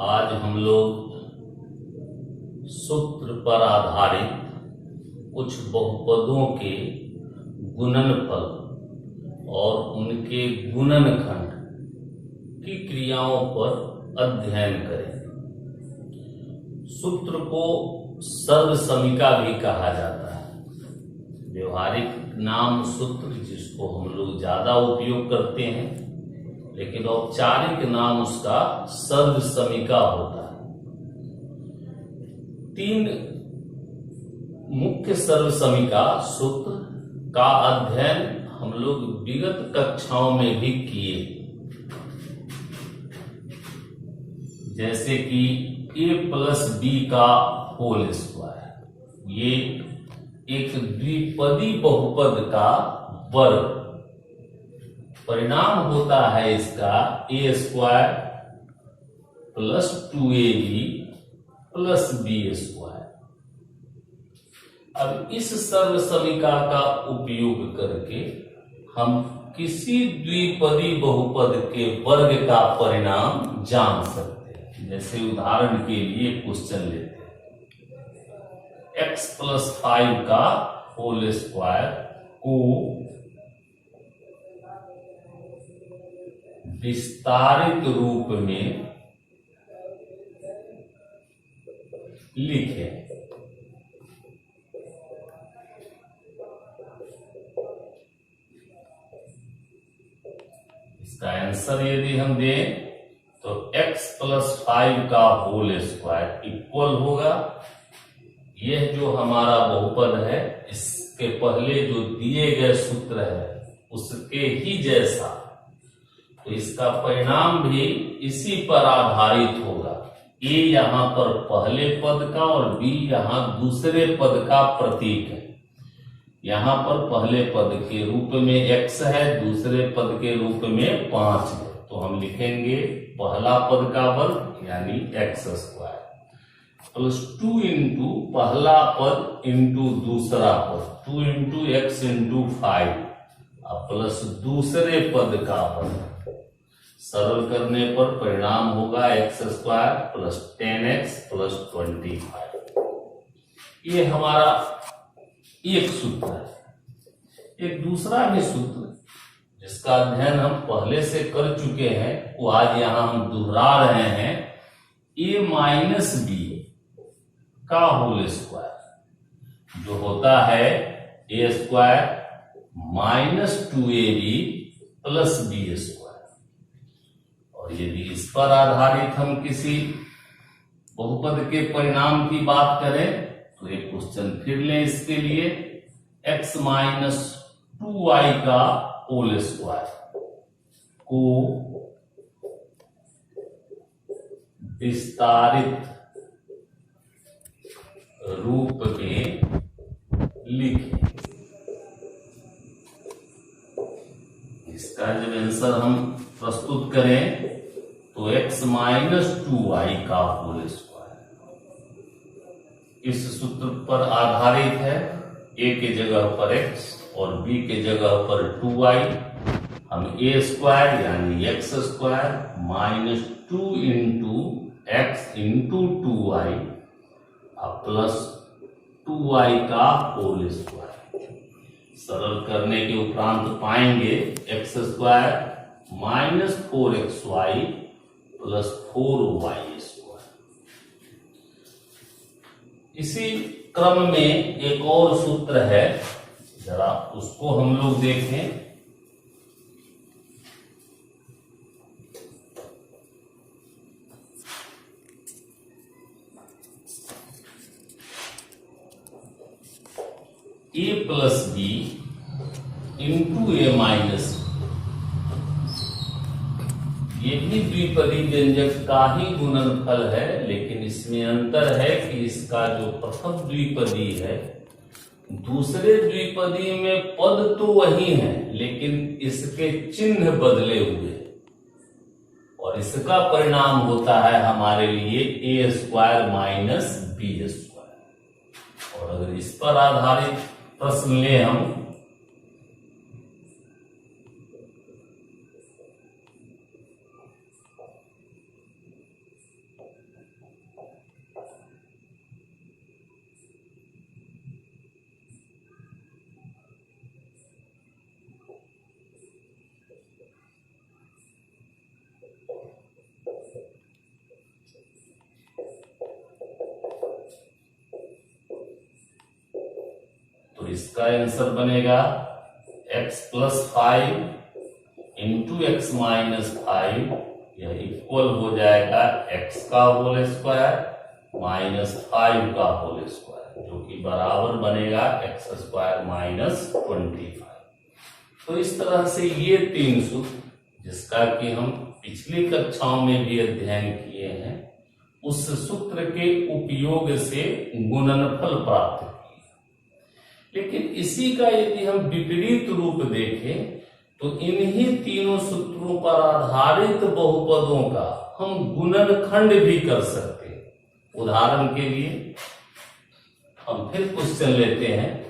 आज हम लोग सूत्र पर आधारित कुछ बहुपदों के गुणनफल और उनके गुणनखंड की क्रियाओं पर अध्ययन करें। सूत्र को सर्वसमीका भी कहा जाता है। व्यवहारिक नाम सूत्र जिसको हम लोग ज्यादा उपयोग करते हैं, लेकिन औपचारिक नाम उसका सर्वसमीका होता है। 3 मुख्य सर्वसमीका सूत्र का अध्ययन हम लोग विगत कक्षाओं में भी किए, जैसे कि a+b का होल स्क्वायर, ये एक द्विपदी बहुपद का वर्ग। परिणाम होता है इसका a² + 2ab + b²। अब इस सर्वसमीका का उपयोग करके हम किसी द्विपदी बहुपद के वर्ग का परिणाम जान सकते हैं। जैसे उदाहरण के लिए क्वेश्चन लेते हैं, x+5 का होल स्क्वायर को विस्तारित रूप में लिखें। इसका आंसर यदि हम दें तो x+5 का होल स्क्वायर इक्वल होगा, यह जो हमारा बहुपद है इसके पहले जो दिए गए सूत्र है उसके ही जैसा, तो इसका परिणाम भी इसी पर आधारित होगा। a यहाँ पर पहले पद का और b यहाँ दूसरे पद का प्रतीक है। यहाँ पर पहले पद के रूप में x है, दूसरे पद के रूप में 5 है, तो हम लिखेंगे पहला पद का वर्ग यानी x² + 2 इंटू पहला पद इंटू दूसरा पद, 2 इंटू x इंटू 5 प्लस दूसरे पद का वर्ग। सरल करने पर परिणाम होगा x² + 10x + 25। ये हमारा एक सूत्र है। एक दूसरा भी सूत्र जिसका अध्ययन हम पहले से कर चुके हैं, वो आज यहां हम दोहरा रहे हैं। a-b का होल स्क्वायर जो होता है a² - 2ab + b²। और यदि इस पर आधारित हम किसी बहुपद के परिणाम की बात करें तो एक क्वेश्चन फिर लें इसके लिए, x - 2y का होल स्क्वायर को विस्तारित रूप में लिखें। इसका जब आंसर हम प्रस्तुत करें तो x - 2y का होल स्क्वायर इस सूत्र पर आधारित है। a के जगह पर x और b के जगह पर 2y, हम a² यानी x² - 2 into x into 2y plus 2y का होल स्क्वायर। सरल करने के उपरांत पाएंगे x² - 4xy + 4y²। इसी क्रम में एक और सूत्र है, जरा उसको हम लोग देखें। a+b इंटू a-b, ये भी द्विपदी व्यंजक का ही गुणनफल है, लेकिन इसमें अंतर है कि इसका जो प्रथम द्विपदी है, दूसरे द्विपदी में पद तो वही है लेकिन इसके चिन्ह बदले हुए, और इसका परिणाम होता है हमारे लिए a² - b²। और अगर इस पर आधारित प्रश्न ले हम, इसका आंसर बनेगा x+5 इंटू x माइनस 5, यह इक्वल हो जाएगा x का होल स्क्वायर माइनस 5 का होल स्क्वायर, जो कि बराबर बनेगा x² माइनस 25। तो इस तरह से ये 3 सूत्र, जिसका कि हम पिछली कक्षाओं में भी अध्ययन किए हैं, उस सूत्र के उपयोग से गुणनफल प्राप्त किए। लेकिन इसी का यदि हम विपरीत रूप देखें तो इन्हीं तीनों सूत्रों पर आधारित बहुपदों का हम गुणनखंड भी कर सकते हैं। उदाहरण के लिए हम फिर क्वेश्चन लेते हैं।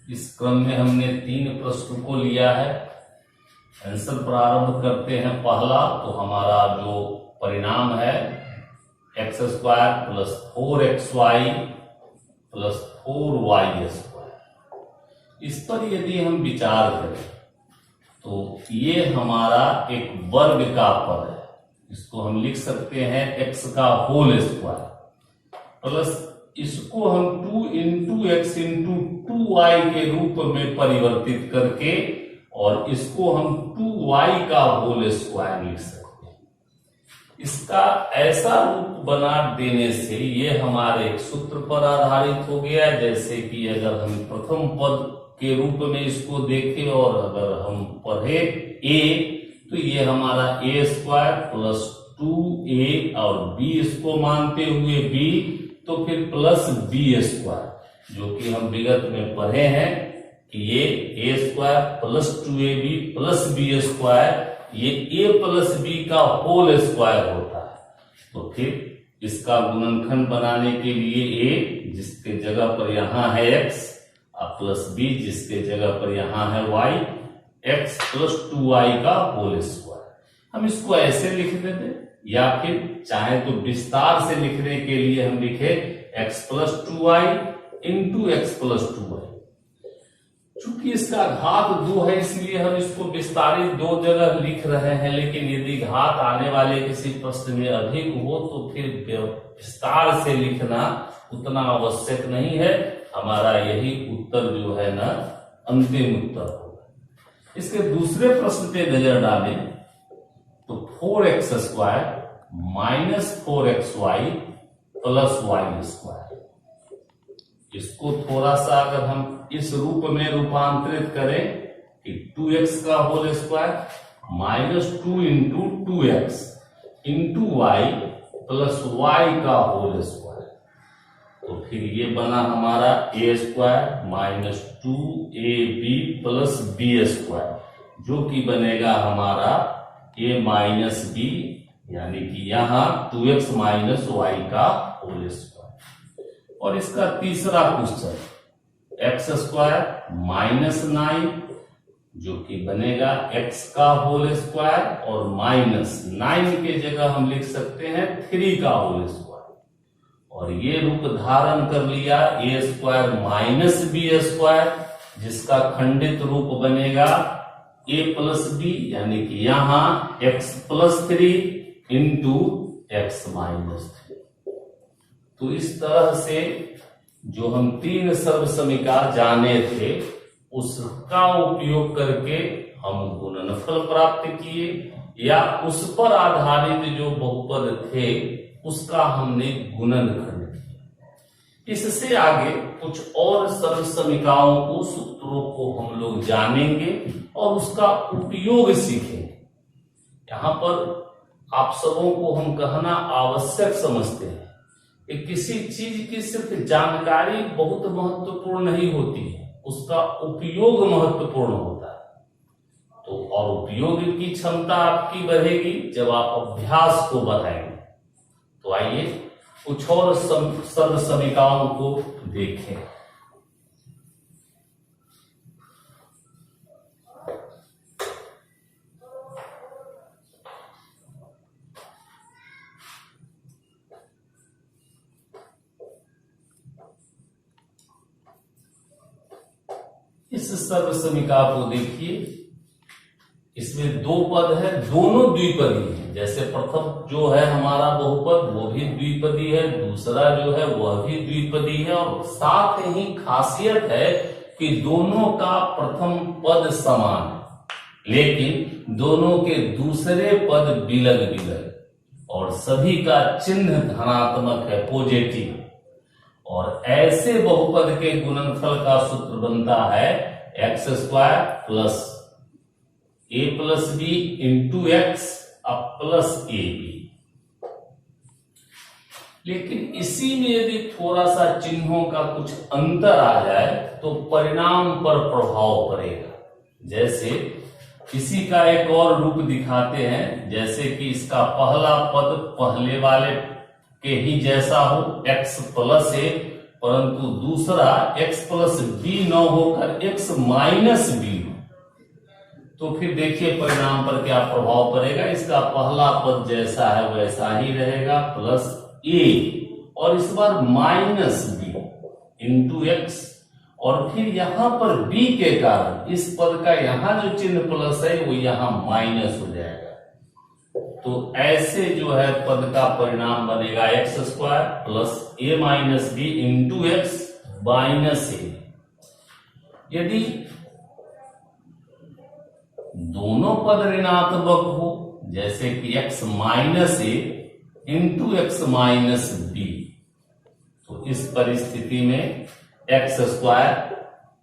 इस क्रम में हमने 3 प्रश्नों को लिया है। आंसर प्रारंभ करते हैं। पहला तो हमारा जो परिणाम है x² plus 4xy plus 4y², इस पर यदि हम विचार करें तो ये हमारा एक वर्ग का पद है। इसको हम लिख सकते हैं x का होल स्क्वायर प्लस इसको हम 2 इंटू एक्स इंटू 2y के रूप में परिवर्तित करके और इसको हम 2y का होल स्क्वायर लिख सकते हैं। इसका ऐसा रूप बना देने से ये हमारे एक सूत्र पर आधारित हो गया। जैसे कि अगर हम प्रथम पद के रूप में इसको देखें और अगर हम पढ़े a, तो ये हमारा a² प्लस 2a और b इसको मानते हुए b, तो फिर प्लस b², जो कि हम विगत में पढ़े हैं कि ये a² plus 2ab plus b², ये a प्लस b का होल स्क्वायर होता है। तो फिर इसका गुणनखंड बनाने के लिए a जिसके जगह पर यहां है x और प्लस b जिसके जगह पर यहां है y, x प्लस 2y का होल स्क्वायर। हम इसको ऐसे लिख देते या फिर चाहे तो विस्तार से लिखने के लिए हम लिखे x plus 2y into x plus 2y। चूंकि इसका घात 2 है इसलिए हम इसको विस्तारित 2 जगह लिख रहे हैं, लेकिन यदि घात आने वाले किसी प्रश्न में अधिक हो तो फिर विस्तार से लिखना उतना आवश्यक नहीं है। हमारा यही उत्तर जो है ना अंतिम उत्तर होगा। इसके दूसरे प्रश्न पे नजर डालें तो 4x² minus 4xy plus y², इसको थोड़ा सा अगर हम इस रूप में रूपांतरित करें कि 2x का whole square minus 2 into 2x into y plus y का होल स्क्वायर, तो फिर ये बना हमारा a² minus 2ab plus b², जो कि बनेगा हमारा a माइनस b, यानी कि यहां 2x माइनस y का होल स्क्वायर। और इसका तीसरा क्वेश्चन x² माइनस 9, जो कि बनेगा x का होल स्क्वायर और माइनस 9 के जगह हम लिख सकते हैं 3 का होल स्क्वायर, और ये रूप धारण कर लिया a² माइनस b², जिसका खंडित रूप बनेगा a प्लस b, यानी कि यहां x plus 3 into x minus 3। तो इस तरह से जो हम 3 सर्वसमीका जाने थे उसका उपयोग करके हम गुणनफल प्राप्त किए, या उस पर आधारित जो बहुपद थे उसका हमने गुणनखंड किया। इससे आगे कुछ और सरल समीकरणों को, सूत्रों को हम लोग जानेंगे और उसका उपयोग सीखेंगे। यहाँ पर आप सबों को हम कहना आवश्यक समझते हैं कि किसी चीज की सिर्फ जानकारी बहुत महत्वपूर्ण नहीं होती है, उसका उपयोग महत्वपूर्ण होता है। तो और उपयोग की क्षमता आपकी बढ़ेगी जब आप अभ्यास को बढ़ाएंगे। तो आइए कुछ और सरल समीकरणों को देखें। इस सरल समीकरण को देखिए, इसमें दो पद है, दोनों द्विपदी है। जैसे प्रथम जो है हमारा बहुपद वो भी द्विपदी है, दूसरा जो है वह भी द्विपदी है, और साथ ही खासियत है कि दोनों का प्रथम पद समान है, लेकिन दोनों के दूसरे पद बिलग बिलग, और सभी का चिन्ह धनात्मक है, पॉजिटिव। और ऐसे बहुपद के गुणनफल का सूत्र बनता है x square plus a plus b into x plus a b. लेकिन इसी में यदि थोड़ा सा चिन्हों का कुछ अंतर आ जाए तो परिणाम पर प्रभाव पड़ेगा। जैसे इसी का एक और रूप दिखाते हैं, जैसे कि इसका पहला पद पहले वाले के ही जैसा हो, x प्लस ए, परंतु दूसरा x प्लस बी न होकर x माइनस बी हो, तो फिर देखिए परिणाम पर क्या प्रभाव पड़ेगा। इसका पहला पद जैसा है वैसा ही रहेगा, प्लस ए, और इस बार माइनस बी इंटू एक्स, और फिर यहां पर b के कारण इस पद का यहां जो चिन्ह प्लस है वो यहां माइनस हो जाएगा। तो ऐसे जो है पद का परिणाम बनेगा x square plus a minus b into x minus a. यदि दोनों पद ऋणात्मक हो, जैसे कि x minus a into x minus b, तो इस परिस्थिति में एक्स स्क्वायर,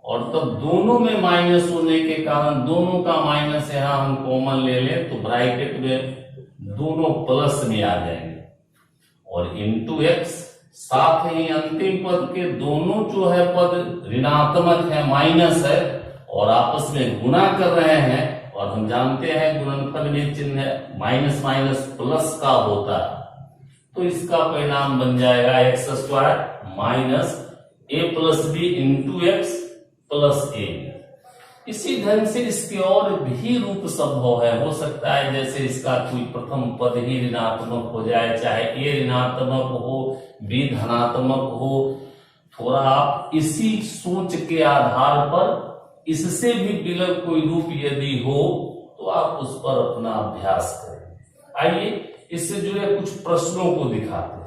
और तब दोनों में माइनस होने के कारण दोनों का माइनस यहां हम कॉमन ले लें तो ब्रैकेट में दोनों प्लस में आ जाएंगे, और इंटू एक्स, साथ ही अंतिम पद के दोनों जो है पद ऋणात्मक है, माइनस है, और आपस में गुणा कर रहे हैं, और हम जानते हैं गुणनफल में चिन्ह माइनस माइनस प्लस का होता है, तो इसका परिणाम बन जाएगा x square minus a plus b into x plus a. इसी ढंग से इसके और भी रूप संभव है, हो सकता है जैसे इसका कोई प्रथम पद ही ऋणात्मक हो जाए, चाहे ए ऋणात्मक हो बी धनात्मक हो। थोड़ा आप इसी सोच के आधार पर इससे भी विलग कोई रूप यदि हो तो आप उस पर अपना अभ्यास करें। आइए इससे जुड़े कुछ प्रश्नों को दिखाते हैं।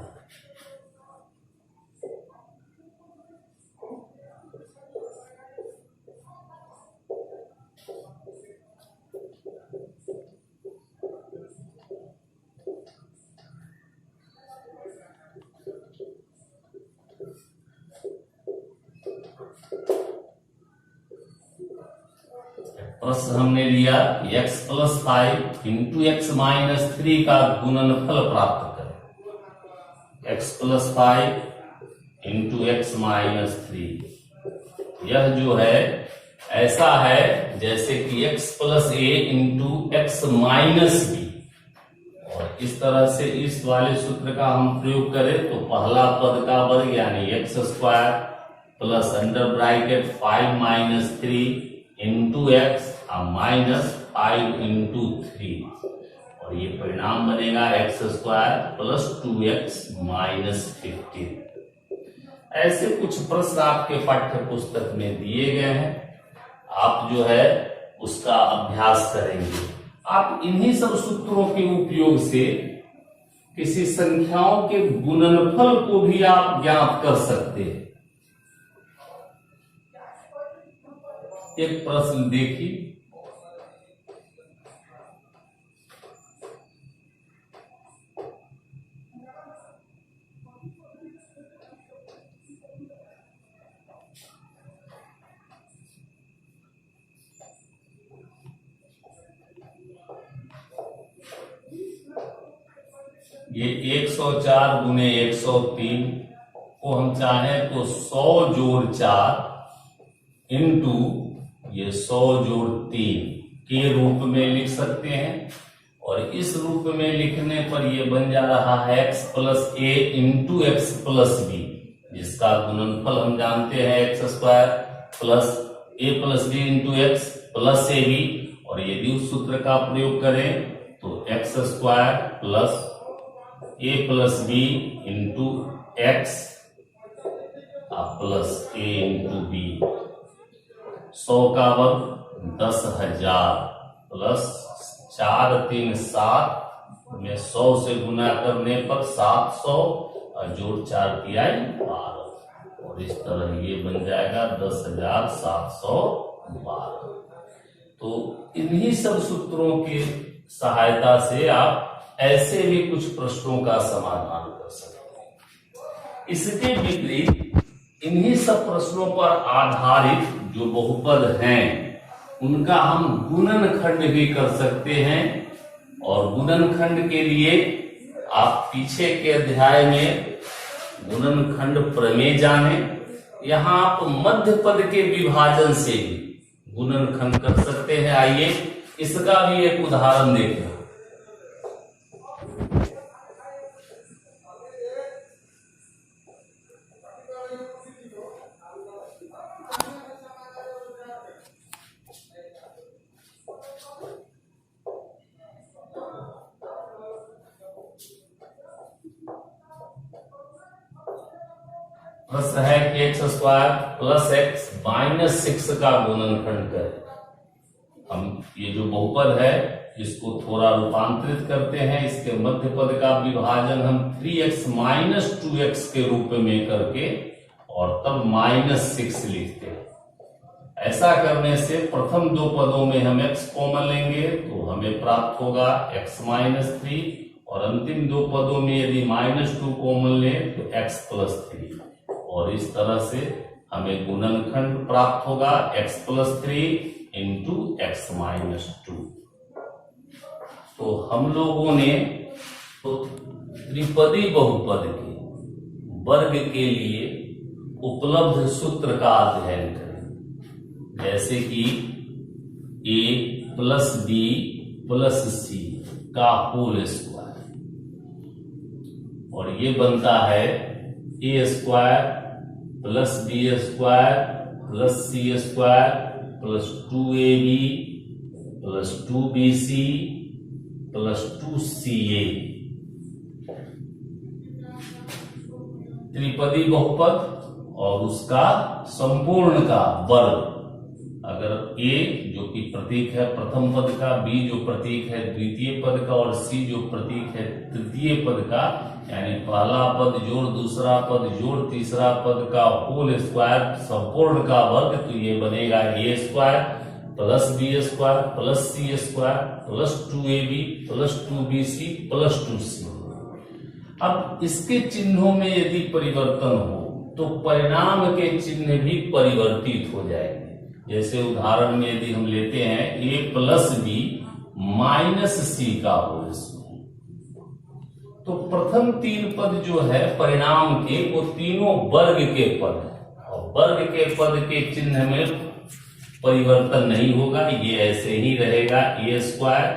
प्रश्न हमने लिया x plus 5 into x minus 3 का गुणनफल प्राप्त करें। x plus 5 into x minus 3, यह जो है ऐसा है जैसे कि x plus a into x minus B, और इस तरह से इस वाले सूत्र का हम प्रयोग करें तो पहला पद का वर्ग यानी x square plus under bracket 5 minus 3 into x minus 5 into 3, और ये परिणाम बनेगा x square plus 2x minus 15। ऐसे कुछ प्रश्न आपके पाठ्य पुस्तक में दिए गए हैं, आप जो है उसका अभ्यास करेंगे। आप इन्हीं सब सूत्रों के उपयोग से किसी संख्याओं के गुणनफल को भी आप ज्ञात कर सकते हैं। एक प्रश्न देखिए, ये 104 गुने 103 को हम चाहें तो 100 जोड़ 4 इंटू ये 100 जोड़ 3 के रूप में लिख सकते हैं। और इस रूप में लिखने पर ये बन जा रहा है x plus a into x plus b, जिसका गुणनफल हम जानते हैं x square plus a plus b into x plus a b. और यदि उस सूत्र का प्रयोग करें तो x square plus a plus b into x plus a into b, 100 का वर्ग 10,000 प्लस 4 3 7 में 100 से गुना करने पर 700 और जोड़ 4 किया 12, और इस तरह ये बन जाएगा 10,712। तो इन्हीं सब सूत्रों की सहायता से आप ऐसे भी कुछ प्रश्नों का समाधान कर सकते हैं। इसके विपरीत इन्हीं सब प्रश्नों पर आधारित जो बहुपद हैं उनका हम गुणनखंड भी कर सकते हैं। और गुणनखंड के लिए आप पीछे के अध्याय में गुणनखंड प्रमेय जाने, यहाँ आप मध्य पद के विभाजन से भी गुणनखंड कर सकते हैं। आइए इसका भी एक उदाहरण देखें। प्रश्न है कि x square plus x minus 6 का गुणनखंड करें। हम ये जो बहुपद है इसको थोड़ा रूपांतरित करते हैं। इसके मध्य पद का विभाजन हम 3x माइनस 2x के रूप में करके और तब माइनस 6 लिखते हैं। ऐसा करने से प्रथम दो पदों में हम x कॉमन लेंगे तो हमें प्राप्त होगा x माइनस 3, और अंतिम दो पदों में यदि माइनस 2 कॉमन लें तो x प्लस 3, और इस तरह से हमें गुणनखंड प्राप्त होगा x plus 3 into x minus 2। तो हम लोगों ने तो त्रिपदी बहुपद के वर्ग के लिए उपलब्ध सूत्र का अध्ययन करें, जैसे कि a plus b plus c का होल स्क्वायर, और ये बनता है a square plus b square plus c square plus 2ab plus 2bc plus 2ca। त्रिपदी बहुपद और उसका संपूर्ण का वर्ग, अगर a जो कि प्रतीक है प्रथम पद का, b जो प्रतीक है द्वितीय पद का, और c जो प्रतीक है तृतीय पद का, यानी पहला पद जोड़ दूसरा पद जोड़ तीसरा पद का होल स्क्वायर संपूर्ण का वर्ग, तो ये बनेगा a square plus b square plus c square plus 2ab plus 2bc plus 2c। अब इसके चिन्हों में यदि परिवर्तन हो तो परिणाम के चिन्ह भी परिवर्तित हो जाएंगे। जैसे उदाहरण में यदि हम लेते हैं a plus B minus c का होल स्क्वायर, तो प्रथम तीन पद जो है परिणाम के वो तीनों वर्ग के पद है, और वर्ग के पद के चिन्ह में परिवर्तन नहीं होगा, ये ऐसे ही रहेगा a square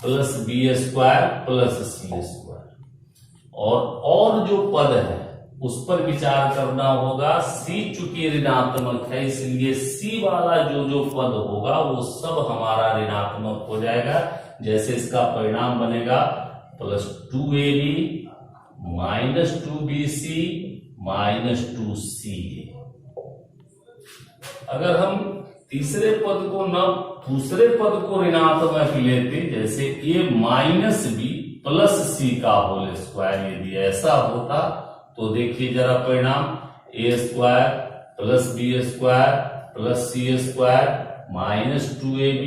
plus b square plus c square. और जो पद है उस पर विचार करना होगा। c चूंकि ऋणात्मक है इसलिए c वाला जो पद होगा वो सब हमारा ऋणात्मक हो जाएगा। जैसे इसका परिणाम बनेगा plus 2ab minus 2bc minus 2ca। अगर हम तीसरे पद को न दूसरे पद को ऋणात्मक लेते, जैसे a माइनस बी प्लस सी का होल स्क्वायर, यदि ऐसा होता तो देखिए जरा परिणाम a square plus b square plus c square minus 2ab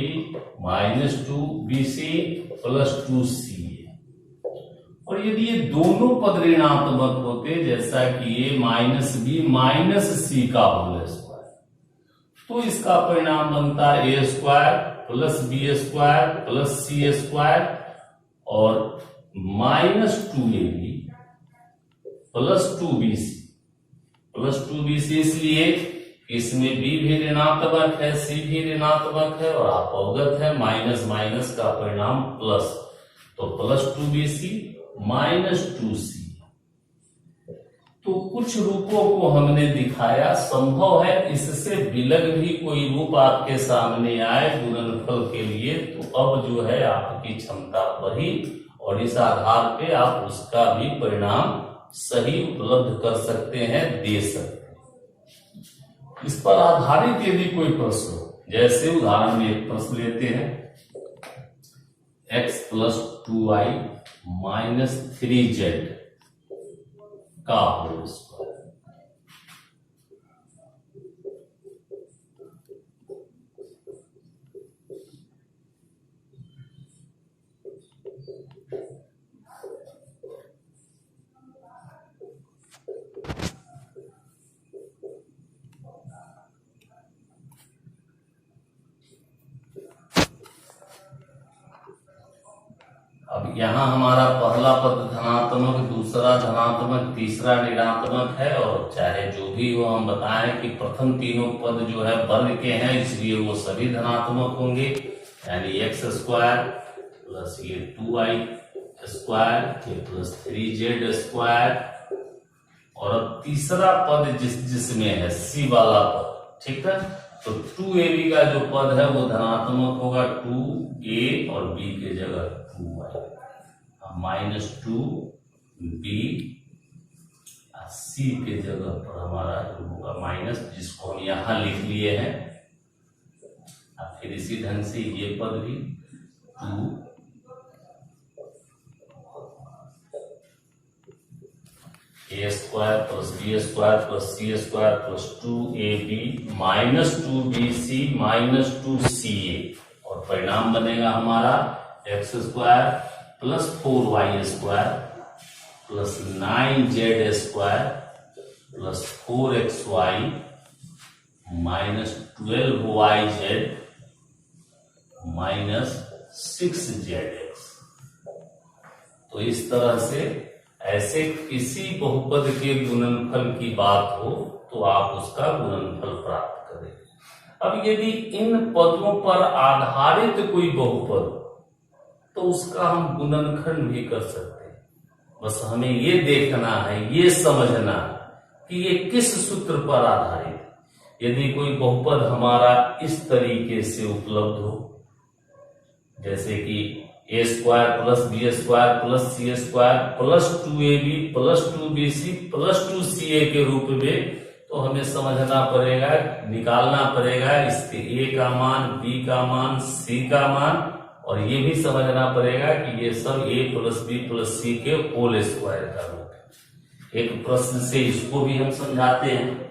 minus 2bc plus 2ca। और यदि ये दोनों पद ऋणात्मक होते, जैसा कि a minus b minus c का होल स्क्वायर, तो इसका परिणाम बनता है a square plus b square plus c square, और -2ab plus 2bc plus 2bc, इसलिए इसमें b भी ऋणात्मक है, c भी ऋणात्मक है, और आप अवगत है माइनस माइनस का परिणाम प्लस, तो प्लस 2bc माइनस 2c। तो कुछ रूपों को हमने दिखाया, संभव है इससे विलग भी कोई रूप आपके सामने आए गुणनफल के लिए, तो अब जो है आपकी क्षमता बढ़ी और इस आधार पे आप उसका भी परिणाम सही उपलब्ध कर सकते हैं, दे सकते हैं। इस पर आधारित यदि कोई प्रश्न हो, जैसे उदाहरण में एक प्रश्न लेते हैं, x plus 2y minus 3z का होल स्क्वायर। अब यहाँ हमारा पहला पद धनात्मक, दूसरा धनात्मक, तीसरा ऋणात्मक है, और चाहे जो भी हो हम बताएं कि प्रथम तीनों पद जो है वर्ग के हैं, इसलिए वो सभी धनात्मक होंगे, यानी एक्स स्क्वायर प्लस ये 2y square plus 3z square. और अब तीसरा पद जिसमें है सी वाला पद, ठीक है, तो 2ab का जो पद है वो धनात्मक होगा, 2a और b के जगह 2y, माइनस 2b, c के जगह पर हमारा जो होगा माइनस, जिसको हम यहां लिख लिए हैं। अब फिर इसी ढंग से ये पद भी 2 a square plus b square plus c square plus 2ab minus 2bc minus 2ca, और परिणाम बनेगा हमारा x square plus 4y square plus 9z square plus 4xy minus 12yz minus 6zx। तो इस तरह से ऐसे किसी बहुपद के गुणनफल की बात हो तो आप उसका गुणनफल प्राप्त करें। अब यदि इन पदों पर आधारित कोई बहुपद हो तो उसका हम गुणनखंड भी कर सकते हैं। बस हमें ये देखना है, ये समझना कि ये किस सूत्र पर आधारित है। यदि कोई बहुपद हमारा इस तरीके से उपलब्ध हो, जैसे कि a square plus b square plus c square plus 2ab plus 2bc plus 2ca के रूप में, तो हमें समझना पड़ेगा, निकालना पड़ेगा इसके a का मान, b का मान, c का मान, और ये भी समझना पड़ेगा कि ये सब a plus b plus c के होल स्क्वायर का रूप है। एक प्रश्न से इसको भी हम समझाते हैं।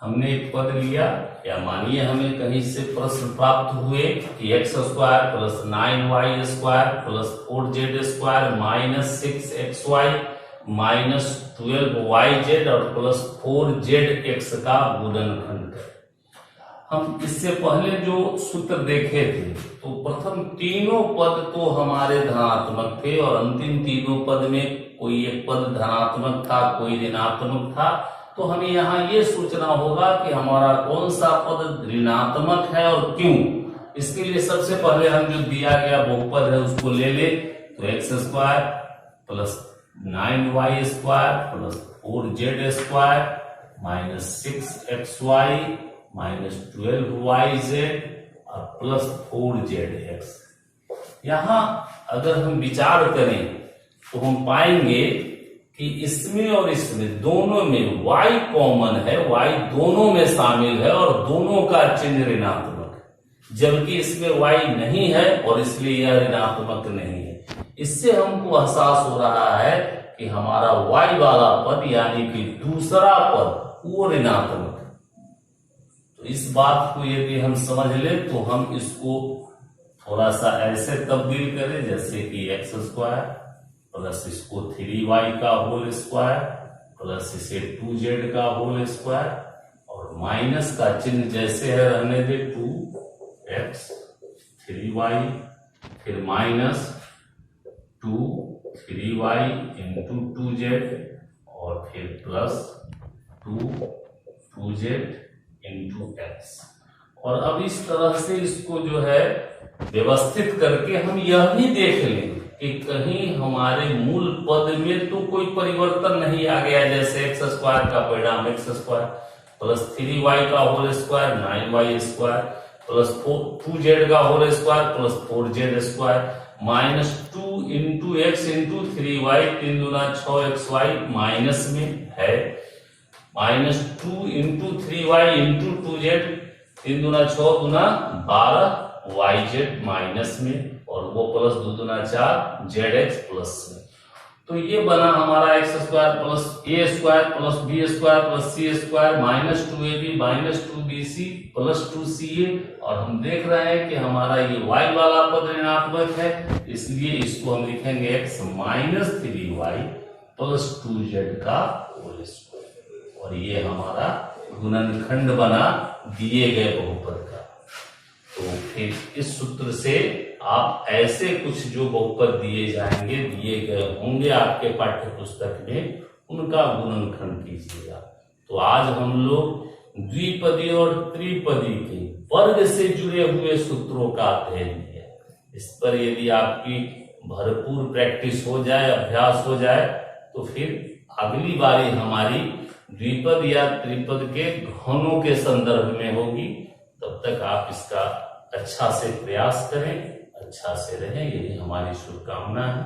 हमने एक पद लिया, या मानिए हमें कहीं से प्रश्न प्राप्त हुए कि x square plus 9y square plus 4z square minus 6xy minus 12yz और प्लस 4zx का गुणनखंड है। हम इससे पहले जो सूत्र देखे थे, तो प्रथम तीनों पद तो हमारे धनात्मक थे और अंतिम तीनों पद में कोई एक पद धनात्मक था, कोई ऋणात्मक था। तो हमें यहाँ ये सोचना होगा कि हमारा कौन सा पद ऋणात्मक है और क्यों। इसके लिए सबसे पहले हम जो दिया गया बहुपद है उसको ले ले, तो x square plus 9y square plus 4z square minus 6xy minus 12yz और प्लस 4zx। यहां अगर हम विचार करें तो हम पाएंगे कि इसमें और इसमें दोनों में y कॉमन है, y दोनों में शामिल है और दोनों का चिन्ह ऋणात्मक है, जबकि इसमें y नहीं है और इसलिए यह ऋणात्मक नहीं है। इससे हमको एहसास हो रहा है कि हमारा y वाला पद यानी कि दूसरा पद वो ऋणात्मक है। तो इस बात को यदि हम समझ ले तो हम इसको थोड़ा सा ऐसे तब्दील करें, जैसे कि एक्स स्क्वायर प्लस इसको 3y का होल स्क्वायर प्लस इसे 2z का होल स्क्वायर और माइनस का चिन्ह जैसे है रहने दे, 2x 3y फिर माइनस 2 3y इंटू 2z और फिर प्लस 2z इंटू x। और अब इस तरह से इसको जो है व्यवस्थित करके हम यह भी देख लें कि कहीं हमारे मूल पद में तो कोई परिवर्तन नहीं आ गया, जैसे एक्स स्क्वायर का परिणाम एक्स स्क्वायर प्लस 3y का whole square 9y square plus 2z का whole square plus 4z square minus 2 into x into 3y 3 दूना 6xy माइनस में है, minus 2 into 3y into 2z 3 दूना 6 दूना 12yz माइनस में और वो प्लस 2 दूना 4 zx प्लस में। तो ये बना हमारा x square plus a square plus b square plus c square minus 2ab minus 2bc plus 2ca। और हम देख रहे हैं कि हमारा ये y वाला पद ऋणात्मक है, इसलिए इसको हम लिखेंगे x minus 3y plus 2z का होल स्क्वायर। और ये हमारा गुणनखंड बना दिए गए बहुपद का। तो फिर इस सूत्र से आप ऐसे कुछ जो बहुपद दिए जाएंगे, दिए गए होंगे आपके पाठ्य पुस्तक में, उनका गुणनखंड कीजिएगा। तो आज हम लोग द्विपदी और त्रिपदी के वर्ग से जुड़े हुए सूत्रों का अध्ययन किया। इस पर यदि आपकी भरपूर प्रैक्टिस हो जाए, अभ्यास हो जाए, तो फिर अगली बारी हमारी द्विपद या त्रिपद के घनों के संदर्भ में होगी। तब तक आप इसका अच्छा से प्रयास करें, अच्छा से रहें, यही हमारी शुभकामना है।